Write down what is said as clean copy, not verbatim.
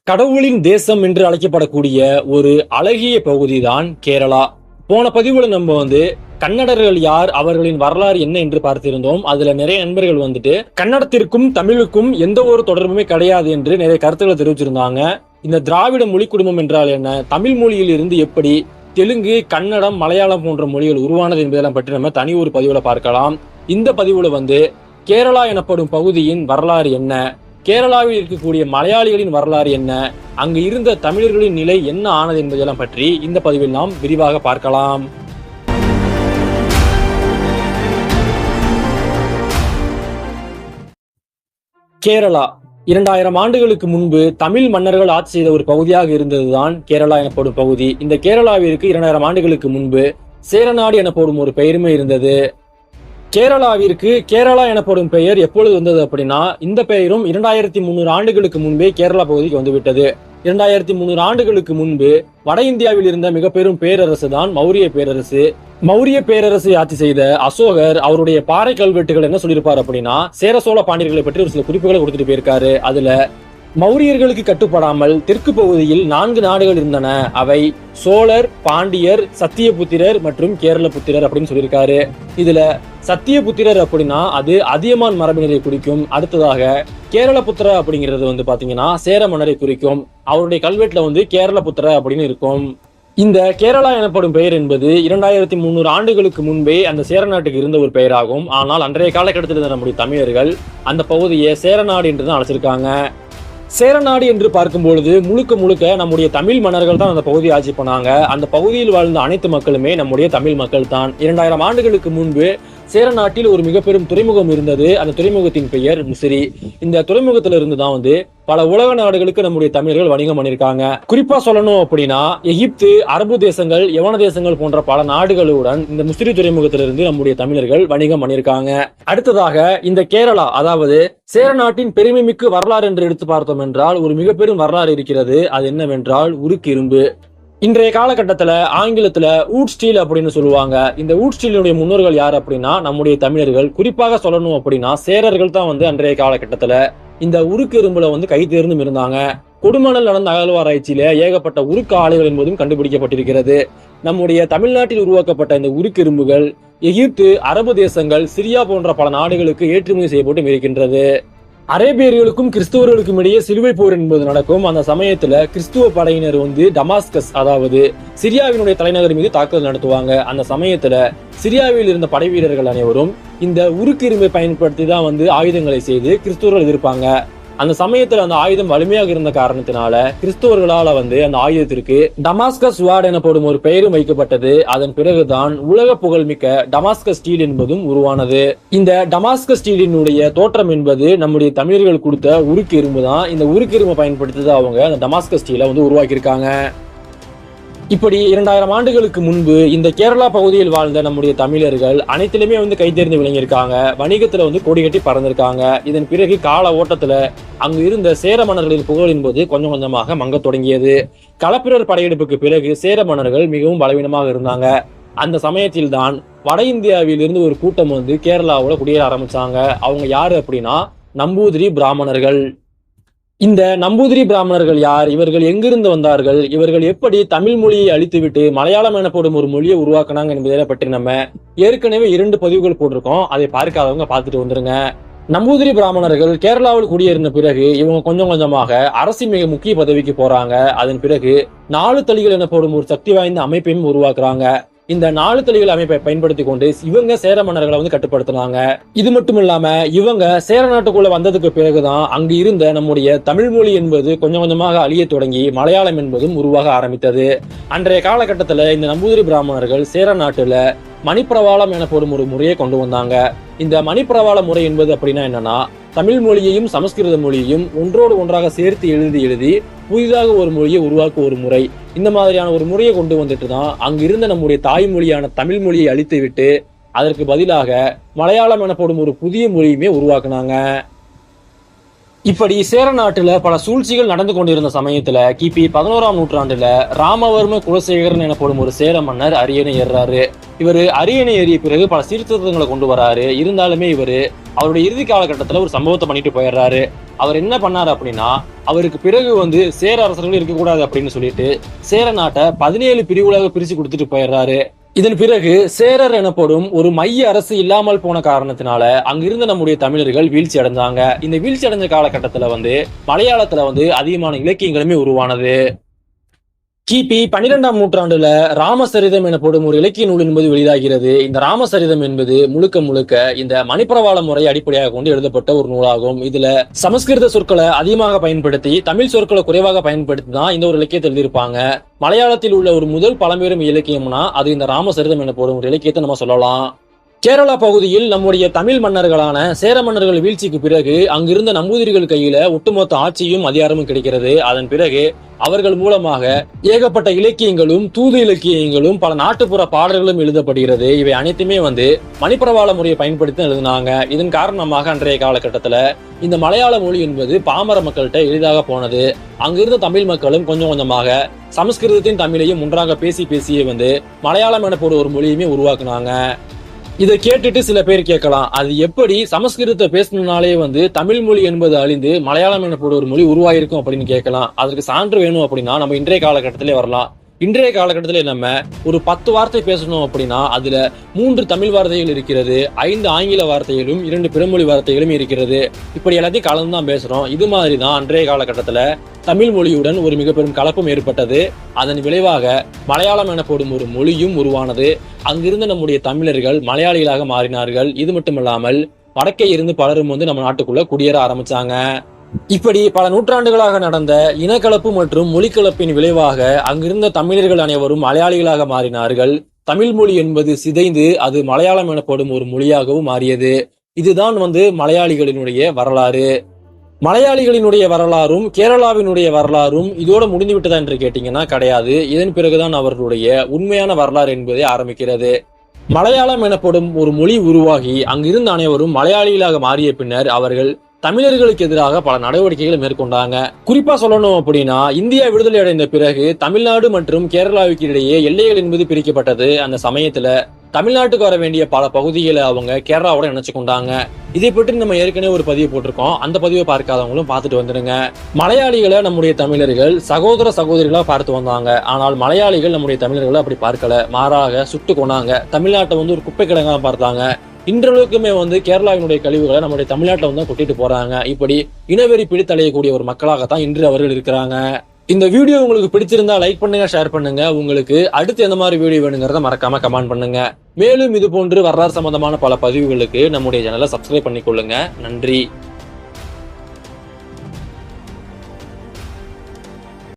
கடவுளின் தேசம் என்று அழைக்கப்படக்கூடிய ஒரு அழகிய பகுதி தான் கேரளா. போன பதிவுல நம்ம கன்னடர்கள் யார், அவர்களின் வரலாறு என்ன என்று பார்த்திருந்தோம். அதுல நிறைய நண்பர்கள் கன்னடத்திற்கும் தமிழுக்கும் எந்த ஒரு தொடர்புமே கிடையாது என்று நிறைய கருத்துக்களை தெரிவிச்சிருந்தாங்க. இந்த திராவிட மொழி குடும்பம் என்றால் என்ன, தமிழ் மொழியில் இருந்து எப்படி தெலுங்கு, கன்னடம், மலையாளம் போன்ற மொழிகள் உருவானது என்பதெல்லாம் பற்றி நம்ம தனி ஒரு பதிவுல பார்க்கலாம். இந்த பதிவுல கேரளா எனப்படும் பகுதியின் வரலாறு என்ன, கேரளாவில் இருக்கக்கூடிய மலையாளிகளின் வரலாறு என்ன, அங்கு இருந்த தமிழர்களின் நிலை என்ன ஆனது என்பதெல்லாம் பற்றி இந்த பதிவில் நாம் விரிவாக பார்க்கலாம். கேரளா 2000 ஆண்டுகளுக்கு முன்பு தமிழ் மன்னர்கள் ஆட்சி செய்த ஒரு பகுதியாக இருந்ததுதான் கேரளா எனப்படும் பகுதி. இந்த கேரளாவிற்கு 2000 ஆண்டுகளுக்கு முன்பு சேரநாடு எனப்படும் ஒரு பெயருமே இருந்தது. கேரளாவிற்கு கேரளா எனப்படும் பெயர் எப்பொழுது வந்தது அப்படின்னா, இந்த பெயரும் 2300 ஆண்டுகளுக்கு முன்பே கேரளா பகுதிக்கு வந்துவிட்டது. 2300 ஆண்டுகளுக்கு முன்பு வட இந்தியாவில் இருந்த மிக பெரும் பேரரசு தான் மௌரிய பேரரசு. மௌரிய பேரரசை ஆட்சி செய்த அசோகர் அவருடைய பாறை கல்வெட்டுகள் என்ன சொல்லியிருப்பார் அப்படின்னா, சேர சோழ பாண்டியர்களை பற்றி ஒரு சில குறிப்புகளை கொடுத்துட்டு போயிருக்காரு. அதுல மௌரியர்களுக்கு கட்டுப்படாமல் தெற்கு பகுதியில் 4 நாடுகள் இருந்தன. அவை சோழர், பாண்டியர், சத்தியபுத்திரர் மற்றும் கேரளபுத்திரர் அப்படின்னு சொல்லியிருக்காரு. இதுல சத்தியபுத்திரர் அப்படின்னா அது அதியமான் மரபினரை குறிக்கும். அடுத்ததாக கேரளபுத்திர அப்படிங்கிறது பாத்தீங்கன்னா சேர மன்னரை குறிக்கும். அவருடைய கல்வெட்டுல கேரளபுத்திர அப்படின்னு இருக்கும். இந்த கேரளா எனப்படும் பெயர் என்பது 2300 ஆண்டுகளுக்கு முன்பே அந்த சேர நாட்டுக்கு இருந்த ஒரு பெயராகும். ஆனால் அன்றைய காலகட்டத்தில் இருந்த நம்முடைய தமிழர்கள் அந்த பகுதியை சேரநாடு என்றுதான் அழைச்சிருக்காங்க. சேரநாடு என்று பார்க்கும்பொழுது முழுக்க நம்முடைய தமிழ் மன்னர்கள் தான் அந்த பகுதியை ஆட்சி பண்ணாங்க. அந்த பகுதியில் வாழ்ந்த அனைத்து மக்களுமே நம்முடைய தமிழ் மக்கள் தான். 2000 ஆண்டுகளுக்கு முன்பு சேரநாட்டில் ஒரு மிக பெரும் துறைமுகம் இருந்தது. அந்த துறைமுகத்தின் பெயர் முசிறி. இந்த துறைமுகத்தில இருந்து தான் பல உலக நாடுகளுக்கு நம்முடைய தமிழர்கள் வணிகம் பண்ணியிருக்காங்க. குறிப்பா சொல்லணும் அப்படின்னா, எகிப்து, அரபு தேசங்கள், யவன தேசங்கள் போன்ற பல நாடுகளுடன் இந்த முசிறி துறைமுகத்திலிருந்து நம்முடைய தமிழர்கள் வணிகம் பண்ணியிருக்காங்க. அடுத்ததாக இந்த கேரளா, அதாவது சேரநாட்டின் பெருமைமிக்கு வரலாறு என்று எடுத்து பார்த்தோம் என்றால் ஒரு மிக பெரும் வரலாறு இருக்கிறது. அது என்னவென்றால் உருக்கு இரும்பு. இன்றைய காலகட்டத்துல ஆங்கிலத்துல வூட் ஸ்டீல் அப்படின்னு சொல்லுவாங்க. இந்த வூட் ஸ்டீலுடைய முன்னோர்கள் யார் அப்படின்னா நம்முடைய தமிழர்கள். குறிப்பாக சொல்லணும் அப்படின்னா சேரர்கள் தான் அன்றைய காலகட்டத்துல இந்த உருக்கு இரும்புல கை தேர்ந்தும் இருந்தாங்க. கொடுமணல் நடந்த அகழ்வாராய்ச்சியில ஏகப்பட்ட உருக்கு ஆலைகள் என்பதும் கண்டுபிடிக்கப்பட்டிருக்கிறது. நம்முடைய தமிழ்நாட்டில் உருவாக்கப்பட்ட இந்த உருக்கு இரும்புகள் எகிப்து, அரபு தேசங்கள், சிரியா போன்ற பல நாடுகளுக்கு ஏற்றுமதி செய்யப்பட்டு இருக்கின்றது. அரேபியர்களுக்கும் கிறிஸ்துவர்களுக்கும் இடையே சிலுவை போர் என்பது நடக்கும். அந்த சமயத்துல கிறிஸ்துவ படையினர் டமாஸ்கஸ், அதாவது சிரியாவினுடைய தலைநகர் மீது தாக்குதல் நடத்துவாங்க. அந்த சமயத்துல சிரியாவில் இருந்த படை வீரர்கள் அனைவரும் இந்த உருக்கு இரும்பை பயன்படுத்தி தான் ஆயுதங்களை செய்து கிறிஸ்துவர்கள் எதிர்ப்பாங்க. அந்த சமயத்துல அந்த ஆயுதம் வலிமையாக இருந்த காரணத்தினால கிறிஸ்துவர்களால அந்த ஆயுதத்திற்கு டமாஸ்கஸ் வார்டு எனப்படும் ஒரு பெயரும் வைக்கப்பட்டது. அதன் பிறகுதான் உலக புகழ்மிக்க டமாஸ்கஸ் ஸ்டீல் என்பதும் உருவானது. இந்த டமாஸ்கஸ் ஸ்டீலினுடைய தோற்றம் என்பது நம்முடைய தமிழர்கள் கொடுத்த உருக்கு இரும்பு தான். இந்த உருக்கு இரும்பை பயன்படுத்தி அவங்க அந்த டமாஸ்கஸ் ஸ்டீலை உருவாக்கியிருக்காங்க. இப்படி 2000 ஆண்டுகளுக்கு முன்பு இந்த கேரளா பகுதியில் வாழ்ந்த நம்முடைய தமிழர்கள் அனைத்திலுமே கைதேர்ந்து விளங்கியிருக்காங்க. வணிகத்துல கொடி கட்டி பறந்திருக்காங்க. இதன் பிறகு கால ஓட்டத்துல அங்கு இருந்த சேர மன்னர்களின் புகழ் என்பது கொஞ்சம் கொஞ்சமாக மங்க தொடங்கியது. களப்பிரர் படையெடுப்புக்கு பிறகு சேர மன்னர்கள் மிகவும் பலவீனமாக இருந்தாங்க. அந்த சமயத்தில் தான் வட இந்தியாவில் இருந்து ஒரு கூட்டம் கேரளாவோட குடியேற ஆரம்பிச்சாங்க. அவங்க யாரு அப்படின்னா நம்பூதிரி பிராமணர்கள். இந்த நம்பூதிரி பிராமணர்கள் யார், இவர்கள் எங்கிருந்து வந்தார்கள், இவர்கள் எப்படி தமிழ் மொழியை அழித்துவிட்டு மலையாளம் எனப்படும் ஒரு மொழியை உருவாக்கினாங்க என்பதை பற்றி நம்ம ஏற்கனவே 2 பதிவுகள் போட்டிருக்கோம். அதை பார்க்காதவங்க பார்த்துட்டு வந்துருங்க. நம்பூதிரி பிராமணர்கள் கேரளாவில் குடியேறின பிறகு இவங்க கொஞ்சம் கொஞ்சமாக அரசின் மிக முக்கிய பதவிக்கு போறாங்க. அதன் பிறகு 4 தளிகள் எனப்படும் ஒரு சக்தி வாய்ந்த அமைப்பையும் உருவாக்குறாங்க. இந்த 4 தளிகள் அமைப்பை பயன்படுத்தி கொண்டு இவங்க சேர மன்னர்களை கட்டுப்படுத்தினாங்க. இது மட்டும் இல்லாம இவங்க சேர நாட்டுக்குள்ள வந்ததுக்கு பிறகுதான் அங்கு இருந்த நம்முடைய தமிழ் மொழி என்பது கொஞ்சம் கொஞ்சமாக அழிய தொடங்கி மலையாளம் என்பதும் உருவாக ஆரம்பித்தது. அன்றைய காலகட்டத்துல இந்த நம்பூதிரி பிராமணர்கள் சேர நாட்டுல மணிப்பிரவாளம் எனப்படும் ஒரு முறையை கொண்டு வந்தாங்க. இந்த மணிப்பிரவாள முறை என்பது அப்படின்னா என்னன்னா, தமிழ் மொழியையும் சமஸ்கிருத மொழியையும் ஒன்றோடு ஒன்றாக சேர்த்து எழுதி புதிதாக ஒரு மொழியை உருவாக்க ஒரு முறை. இந்த மாதிரியான ஒரு முறையை கொண்டு வந்துட்டு தான் அங்கு இருந்த நம்முடைய தாய்மொழியான தமிழ் மொழியை அழித்து விட்டு அதற்கு பதிலாக மலையாளம் எனப்படும் ஒரு புதிய மொழியுமே உருவாக்குனாங்க. இப்படி சேர நாட்டுல பல சூழ்ச்சிகள் நடந்து கொண்டிருந்த சமயத்துல கிபி 11ஆம் நூற்றாண்டுல ராமவர்ம குலசேகரன் எனப்படும் ஒரு சேர மன்னர் அரியணை ஏறாரு. இவரு அரியணை ஏறிய பிறகு பல சீர்திருத்தங்களை கொண்டு வராரு. இருந்தாலுமே இவரு அவருடைய இறுதி காலகட்டத்துல ஒரு சம்பவத்தை பண்ணிட்டு போயிடுறாரு. அவர் என்ன பண்ணாரு அப்படின்னா, அவருக்கு பிறகு சேர அரசர்கள் இருக்கக்கூடாது அப்படின்னு சொல்லிட்டு சேர நாட்டை 17 பிரிவுகளாக பிரிச்சு கொடுத்துட்டு போயிடுறாரு. இதன் பிறகு சேரர் எனப்படும் ஒரு மைய அரசு இல்லாமல் போன காரணத்தினால அங்கிருந்த நம்முடைய தமிழர்கள் வீழ்ச்சி அடைஞ்சாங்க. இந்த வீழ்ச்சி அடைஞ்ச காலகட்டத்துல மலையாளத்துல அதிகமான இலக்கியங்களுமே உருவானது. கிபி 12ஆம் நூற்றாண்டுல ராமசரிதம் எனப்படும் ஒரு இலக்கிய நூல் என்பது வெளியாகிறது. இந்த ராமசரிதம் என்பது முழுக்க முழுக்க இந்த மணிப்பிரவாள முறையை அடிப்படையாக கொண்டு எழுதப்பட்ட ஒரு நூலாகும். இதுல சமஸ்கிருத சொற்களை அதிகமாக பயன்படுத்தி தமிழ் சொற்களை குறைவாக பயன்படுத்தி தான் இந்த ஒரு இலக்கியத்தை எழுதியிருப்பாங்க. மலையாளத்தில் உள்ள ஒரு முதல் பழம்பெரும் இலக்கியம்னா அது இந்த ராமசரிதம் எனப்படும் ஒரு இலக்கியத்தை நம்ம சொல்லலாம். கேரளா பகுதியில் நம்முடைய தமிழ் மன்னர்களான சேர மன்னர்கள் வீழ்ச்சிக்கு பிறகு அங்கிருந்த நம்பூதிரிகள் கையில ஒட்டுமொத்த ஆட்சியும் அதிகாரமும் கிடைக்கிறது. அதன் பிறகு அவர்கள் மூலமாக ஏகப்பட்ட இலக்கியங்களும் தூது இலக்கியங்களும் பல நாட்டுப்புற பாடல்களும் எழுதப்படுகிறது. இவை அனைத்துமே மணிப்பிரவாள முறையை பயன்படுத்தி எழுதினாங்க. இதன் காரணமாக அன்றைய காலகட்டத்துல இந்த மலையாள மொழி என்பது பாமர மக்கள்கிட்ட எளிதாக போனது. அங்கிருந்த தமிழ் மக்களும் கொஞ்சம் கொஞ்சமாக சமஸ்கிருதத்தின் தமிழையும் ஒன்றாக பேசியே மலையாளம் எனப்படும் ஒரு மொழியுமே உருவாக்குனாங்க. இதை கேட்டுட்டு சில பேர் கேட்கலாம், அது எப்படி சமஸ்கிருதத்தை பேசணும்னாலே தமிழ் மொழி என்பது அழிந்து மலையாளம் எனப்படும் ஒரு மொழி உருவாயிருக்கும் அப்படின்னு கேட்கலாம். அதற்கு சான்று வேணும் அப்படின்னா நம்ம இன்றைய காலகட்டத்திலே வரலாம். இன்றைய காலகட்டத்திலே நம்ம ஒரு 10 வார்த்தை பேசணும் அப்படின்னா அதுல 3 தமிழ் வார்த்தைகள் இருக்கிறது, 5 ஆங்கில வார்த்தைகளும் 2 பிறமொழி வார்த்தைகளும் இருக்கிறது. இப்படி எல்லாத்தையும் கலந்துதான் பேசுறோம். இது மாதிரிதான் அன்றைய காலகட்டத்துல தமிழ் மொழியுடன் ஒரு மிக பெரும் கலப்பம் ஏற்பட்டது. அதன் விளைவாக மலையாளம் எனப்படும் ஒரு மொழியும் உருவானது. அங்கிருந்த நம்முடைய தமிழர்கள் மலையாளிகளாக மாறினார்கள். இது மட்டுமல்லாமல் வடக்கே இருந்து பலரும் நம்ம நாட்டுக்குள்ள குடியேற ஆரம்பிச்சாங்க. இப்படி பல நூற்றாண்டுகளாக நடந்த இனக்கலப்பு மற்றும் மொழிக்கலப்பின் விளைவாக அங்கிருந்த தமிழர்கள் அனைவரும் மலையாளிகளாக மாறினார்கள். தமிழ் மொழி என்பது சிதைந்து அது மலையாளம் எனப்படும் ஒரு மொழியாகவும் மாறியது. இதுதான் மலையாளிகளினுடைய வரலாறு. மலையாளிகளினுடைய வரலாறும் கேரளாவினுடைய வரலாறும் இதோட முடிந்து விட்டதா என்று கேட்டீங்கன்னா கிடையாது. இதன் பிறகுதான் அவர்களுடைய உண்மையான வரலாறு என்பதை ஆரம்பிக்கிறது. மலையாளம் எனப்படும் ஒரு மொழி உருவாகி அங்கிருந்த அனைவரும் மலையாளிகளாக மாறிய பின்னர் அவர்கள் தமிழர்களுக்கு எதிராக பல நடவடிக்கைகளை மேற்கொண்டாங்க. குறிப்பா சொல்லணும் அப்படின்னா, இந்தியா விடுதலை அடைந்த பிறகு தமிழ்நாடு மற்றும் கேரளாவுக்கு இடையே எல்லைகள் என்பது பிரிக்கப்பட்டது. அந்த சமயத்துல தமிழ்நாட்டுக்கு வர வேண்டிய பல பகுதிகளை அவங்க கேரளாவோட நினைச்சு கொண்டாங்க. இதை பற்றி நம்ம ஏற்கனவே ஒரு பதிவு போட்டிருக்கோம். அந்த பதிவை பார்க்காதவங்களும் பார்த்துட்டு வந்துடுங்க. மலையாளிகளை நம்முடைய தமிழர்கள் சகோதர சகோதரிகளா பார்த்து வந்தாங்க. ஆனால் மலையாளிகள் நம்முடைய தமிழர்களை அப்படி பார்க்கல, மாறாக சுட்டு கொண்டாங்க. தமிழ்நாட்டை ஒரு குப்பை கிடங்கா பார்த்தாங்க. இன்றளவுக்குமே கேரளாவினுடைய கழிவுகளை நம்முடைய தமிழ்நாட்டில் கொட்டிட்டு போறாங்க. இப்படி இனவெறி பிடித்தலையக்கூடிய ஒரு மக்களாகத்தான் இன்று அவர்கள் இருக்கிறாங்க. இந்த வீடியோ உங்களுக்கு பிடிச்சிருந்தா லைக் பண்ணுங்க, ஷேர் பண்ணுங்க. உங்களுக்கு அடுத்து எந்த மாதிரி வீடியோ வேணுங்கிறத மறக்காம கமெண்ட் பண்ணுங்க. மேலும் இது போன்று வரலாறு சம்பந்தமான பல பதிவுகளுக்கு நம்முடைய சேனலை சப்ஸ்கிரைப் பண்ணிக்கொள்ளுங்க. நன்றி.